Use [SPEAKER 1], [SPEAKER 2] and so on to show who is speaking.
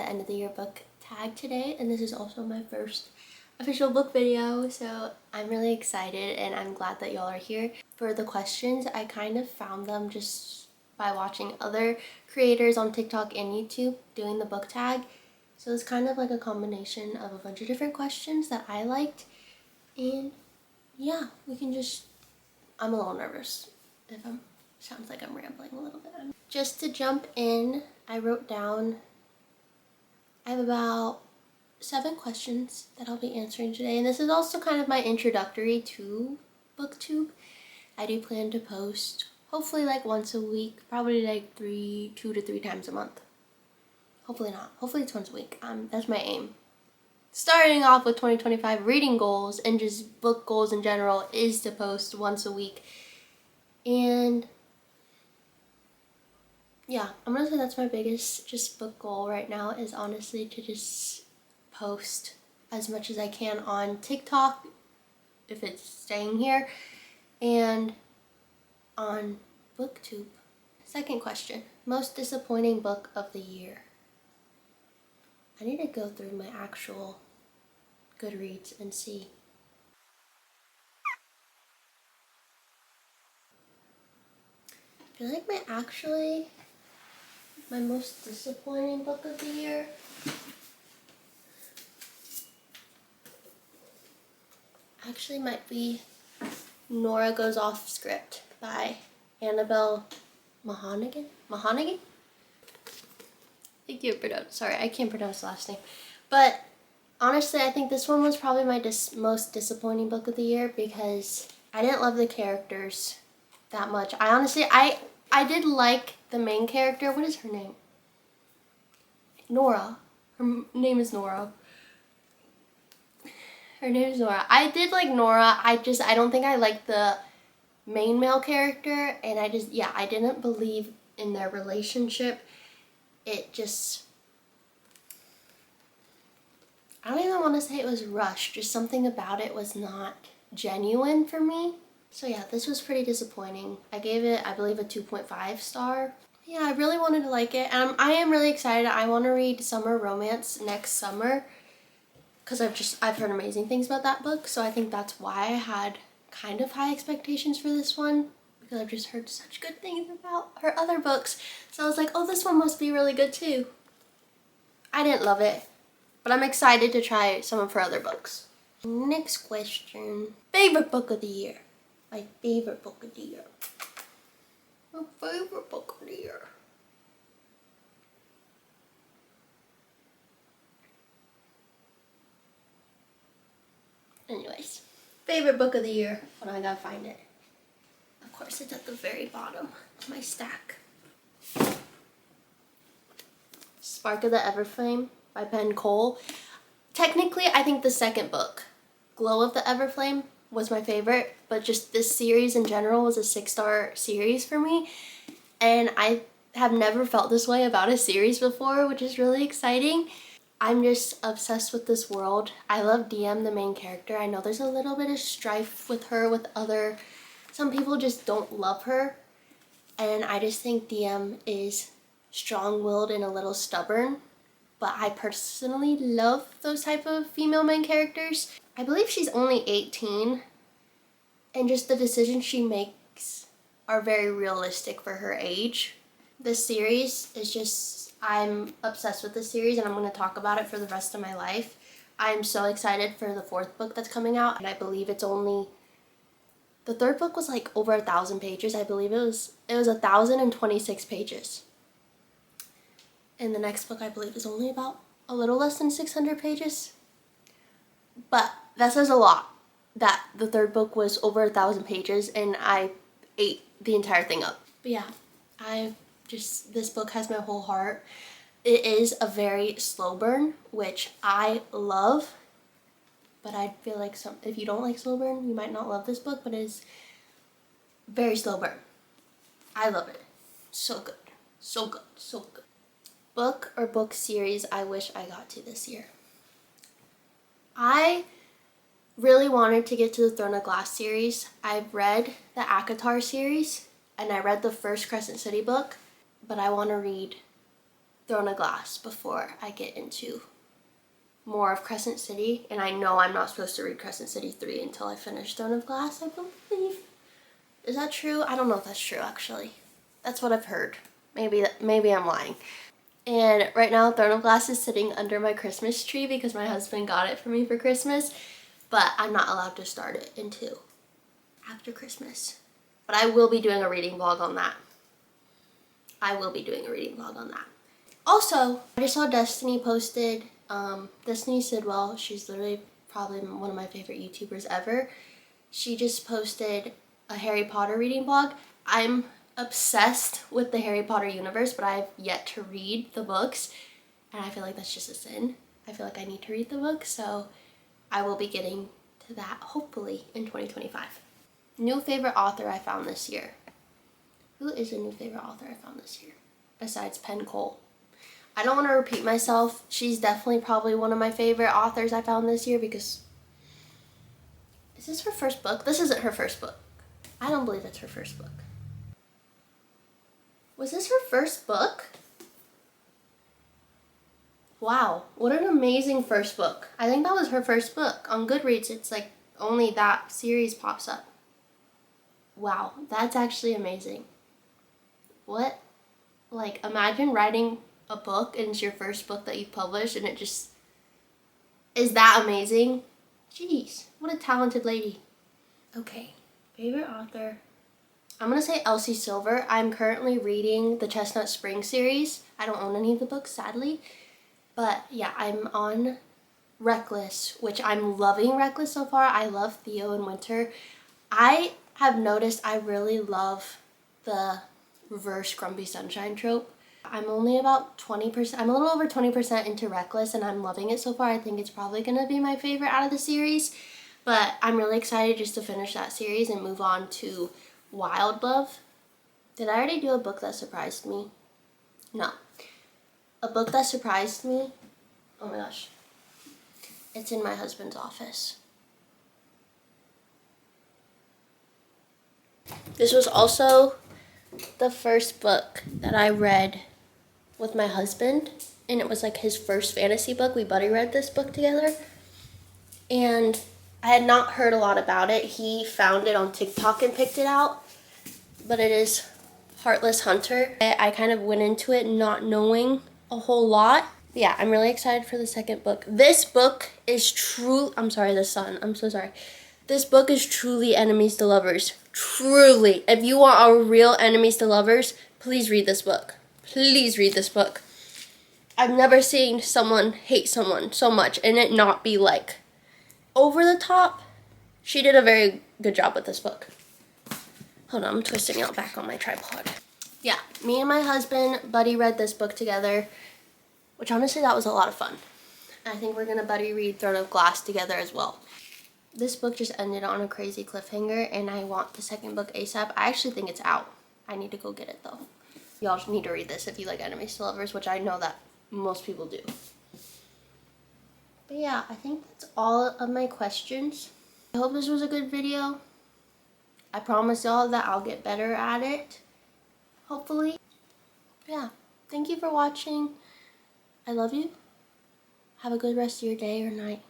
[SPEAKER 1] end of the year book tag today, and this is also my first official book video, so I'm really excited and I'm glad that y'all are here. For the questions, I kind of found them just by watching other creators on TikTok and YouTube doing the book tag. So it's kind of like a combination of a bunch of different questions that I liked, and yeah, we can just, I'm a little nervous if sounds like I'm rambling a little bit. Just to jump in, I wrote down, I have about 7 questions that I'll be answering today, and this is also kind of my introductory to BookTube. I do plan to post hopefully like once a week, probably like 2 to 3 times a month. Hopefully not. Hopefully it's once a week. That's my aim. Starting off with 2025 reading goals and just book goals in general is to post once a week. And yeah, I'm gonna say that's my biggest just book goal right now, is honestly to just post as much as I can on TikTok, if it's staying here, and on BookTube. Second question, most disappointing book of the year. I need to go through my actual Goodreads and see. I feel like my most disappointing book of the year actually might be Nora Goes Off Script by Annabelle Mahonigan? Sorry, I can't pronounce the last name. But honestly, I think this one was probably my most disappointing book of the year because I didn't love the characters that much. I did like the main character. What is her name? Nora. Her name is Nora. Her name is Nora. I did like Nora. I don't think I liked the main male character, and I didn't believe in their relationship. I don't even want to say it was rushed. Just something about it was not genuine for me. So yeah, this was pretty disappointing. I gave it, I believe, a 2.5 star. Yeah, I really wanted to like it. And I am really excited. I want to read Summer Romance next summer because I've heard amazing things about that book. So I think that's why I had kind of high expectations for this one, because I've just heard such good things about her other books. So I was like, oh, this one must be really good too. I didn't love it, but I'm excited to try some of her other books. Next question. Favorite book of the year. My favorite book of the year. My favorite book of the year. Anyways, favorite book of the year. Hold on, I gotta find it. Of course, it's at the very bottom of my stack. Spark of the Everflame by Penn Cole. Technically, I think the second book, Glow of the Everflame, was my favorite, but just this series in general was a 6-star series for me, and I have never felt this way about a series before, which is really exciting. I'm just obsessed with this world. I love DM, the main character. I know there's a little bit of strife with her some people just don't love her, and I just think DM is strong-willed and a little stubborn, but I personally love those type of female main characters. I believe she's only 18, and just the decisions she makes are very realistic for her age. This series is just, I'm obsessed with this series, and I'm going to talk about it for the rest of my life. I'm so excited for the 4th book that's coming out, and I believe it's only, the 3rd book was like over 1,000 pages. I believe it was 1,026 pages. And the next book, I believe, is only about a little less than 600 pages. But that says a lot that the 3rd book was over 1,000 pages and I ate the entire thing up. But yeah, this book has my whole heart. It is a very slow burn, which I love. But I feel like if you don't like slow burn, you might not love this book, but it is very slow burn. I love it. So good. So good. So good. Book or book series I wish I got to this year. I really wanted to get to the Throne of Glass series. I've read the ACOTAR series, and I read the first Crescent City book, but I want to read Throne of Glass before I get into more of Crescent City. And I know I'm not supposed to read Crescent City 3 until I finish Throne of Glass, I believe. Is that true? I don't know if that's true, actually. That's what I've heard. Maybe I'm lying. And right now, Throne of Glass is sitting under my Christmas tree because my husband got it for me for Christmas. But I'm not allowed to start it until after Christmas. But I will be doing a reading vlog on that. Also, I just saw Destiny posted. Destiny Sidwell, she's literally probably one of my favorite YouTubers ever. She just posted a Harry Potter reading vlog. I'm obsessed with the Harry Potter universe, but I've yet to read the books, and I feel like that's just a sin. I feel like I need to read the book, so I will be getting to that hopefully in 2025. New favorite author I found this year. Who is a new favorite author I found this year besides Penn Cole? I don't want to repeat myself. She's definitely probably one of my favorite authors I found this year because... Is this her first book? This isn't her first book. I don't believe it's her first book. Was this her first book? Wow, what an amazing first book. I think that was her first book. On Goodreads, it's like only that series pops up. Wow, that's actually amazing. What? Like, imagine writing a book and it's your first book that you publish and it just is that amazing. Jeez, what a talented lady. Okay, favorite author. I'm gonna say Elsie Silver. I'm currently reading the Chestnut Spring series. I don't own any of the books, sadly. But yeah, I'm on Reckless, which I'm loving Reckless so far. I love Theo and Winter. I have noticed I really love the reverse Grumpy Sunshine trope. I'm only about 20%, I'm a little over 20% into Reckless and I'm loving it so far. I think it's probably gonna be my favorite out of the series. But I'm really excited just to finish that series and move on to Wild Love. Did I already do a book that surprised me? No. A book that surprised me? Oh my gosh. It's in my husband's office. This was also the first book that I read with my husband, and it was like his first fantasy book. We buddy read this book together, and I had not heard a lot about it. He found it on TikTok and picked it out, but it is Heartless Hunter. I kind of went into it not knowing a whole lot. But yeah, I'm really excited for the second book. This book is true. I'm sorry, the sun. I'm so sorry. This book is truly enemies to lovers. Truly. If you want a real enemies to lovers, please read this book. Please read this book. I've never seen someone hate someone so much and it not be like over the top. She did a very good job with this book. Hold on, I'm twisting out back on my tripod. Yeah, me and my husband buddy read this book together, which honestly that was a lot of fun. I think we're gonna buddy read Throne of Glass together as well. This book just ended on a crazy cliffhanger and I want the second book ASAP. I actually think it's out. I need to go get it though. Y'all need to read this if you like enemies to lovers, which I know that most people do. But yeah, I think that's all of my questions. I hope this was a good video. I promise y'all that I'll get better at it, hopefully. Yeah, thank you for watching. I love you. Have a good rest of your day or night.